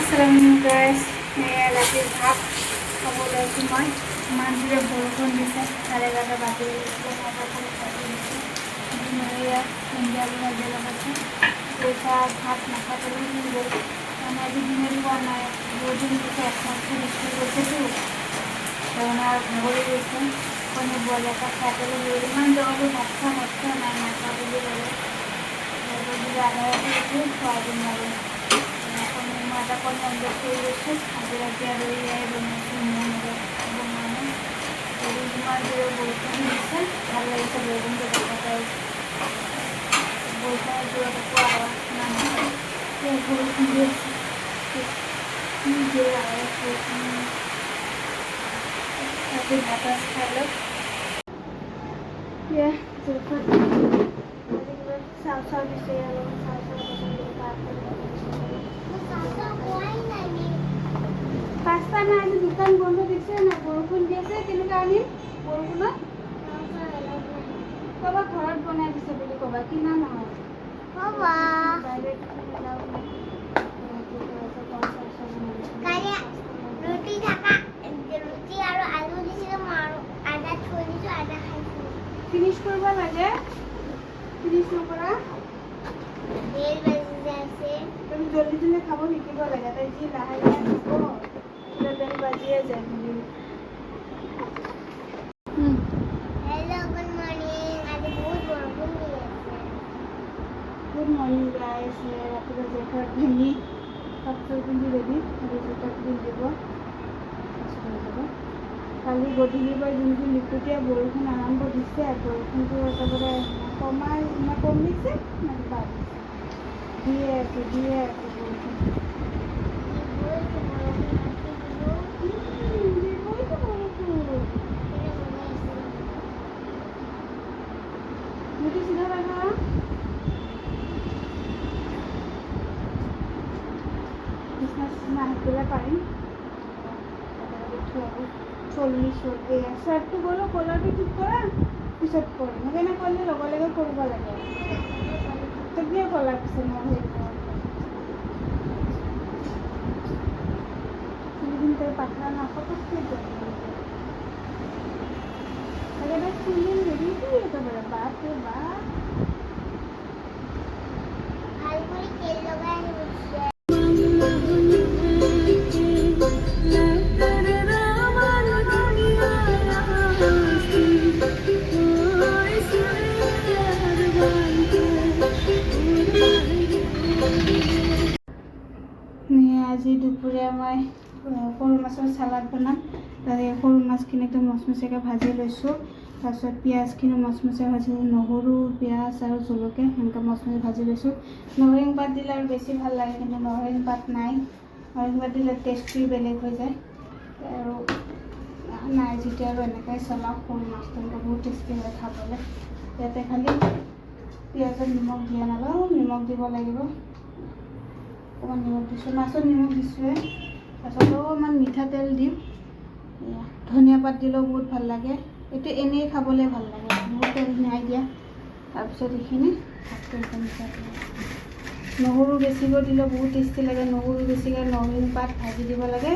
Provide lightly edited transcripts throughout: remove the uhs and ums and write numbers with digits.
Assalamualaikum guys, saya lagi ভাত খাব লৈছো মই ইমান জোৰে বৰষুণ দিছে 11:30 বাজি গৈছে মই সন্ধিয়া বাজে লগাইছো এটা ভাত নাখাবলৈ গ'ল মানে আজি দিনের পর নাই দুদিন থেকে একমাস বৃষ্টি হয়েছে তো ওনার ভাগরে গেছে কোনো বলে একটা খাইতে ইমান জলদি ভাত খাওয়া নাই না খাবলে বলে আগে সয়াবিন লাগে মাটা কোনো অন্ধ করে গেছে আগে রাতে আর ওই বলছি মনে তোমার যে বলতে দিচ্ছে ভালো লাগছে বেগুনটা দেখাতে বলতে দুটো আওয়াজ না ঘুরে দিয়েছে নিজে আওয়াজ তাকে বাতাস খাইলো সাউসাউ দিছে পাঁচটা না আজি দোকান বন্ধ দিছে না বৰষুণ দি আছে কেনেকুৱা আনিম বৰষুণত কবা ঘৰত বনাই দিছে বুলি কবা কিনা নহয় কবা ৰুটি আৰু আলু দিছিলো আৰু আদা থৈ দিছো আদা খাইছো ফিনিশ কৰিব লাগে ফিনিশ নকৰা দেৰ বাজি আছে তুমি জলদি জলদি খাব শিকিব লাগে তাই যি লাহে লাহে খাব দেৰ বাজিয়ে যায় हेलो गुड मॉर्निंग आज बहुत बरखुन দি আছে गुड मॉर्निंग गाइस রাতে জেফার ভেঙি সবচেয়ে পিন্ধি রেডি আৰু জেফাৰ পিন্ধি দিব কালি গধূলিবাৰ যোনটো লিকুটিয়া বৰষুণ আৰম্ভ দিছে বৰষুণটো একেবাৰে কমিছে মানে বাঢ়িছে দিয়ে আছে বৰষুণ मुझे सीधा लगा इसमें हाथला पानी 40 শার্টটো বলো কলারটো ঠিক করা পিছত করি মানে না করলে লগে লগে করব লাগে তো দিয়ে কলার পিছত না হয়ে সেদিন তো পাতলা না কত ঠিক আছে अगर मैं फुलिंग रेडी थी तो मेरा बाप रे बाप आलूरी तेल लगाए हैं मुझसे আজি দুপুরে মই সৰু মাছৰ সালাড বনাম তাতে সৰু মাছখিনি একদম মচমচীয়াকৈ ভাজি লৈছোঁ তাৰপিছত পিঁয়াজখিনি মচমচীয়া ভাজি নহৰু পিঁয়াজ আৰু জলকীয়া সেনেকৈ মচমচীয়া ভাজি লৈছোঁ নৰসিংহ পাত দিলে আৰু বেছি ভাল লাগে কিন্তু নৰসিংহ পাত নাই নৰসিংহ পাত দিলে টেষ্টটো বেলেগ হৈ যায় আৰু নাই যেতিয়া আৰু এনেকৈ চলাওঁ সৰু মাছটো বহুত টেষ্টি হয় খাবলৈ ইয়াতে খালি পিঁয়াজত নিমখ দিয়া নাপাওঁ নিমখ দিব লাগিব অকণমান নিমখ দিছোঁ মাছত নিমখ দিছোঁৱে তাৰপিছত অকণমান মিঠাতেল দিম ধনিয়া পাত দিলেও বহুত ভাল লাগে এইটো এনেই খাবলৈ ভাল লাগে বহুত তেল নাই দিয়া তাৰপিছত এইখিনি নহৰু বেছিকৈ দিলেও বহুত টেষ্টি লাগে নহৰু বেছিকৈ নৰসিংহ পাত ভাজি দিব লাগে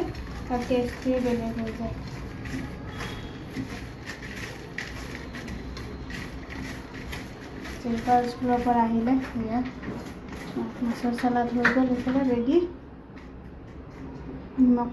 তাৰ টেষ্টটোৱে বেলেগ হৈ যায় চিল্পাৰ স্কুলৰ পৰা আহিলে সেয়া মাছৰ চালাড হৈ গ'ল এইফালে ৰেডি নিমখ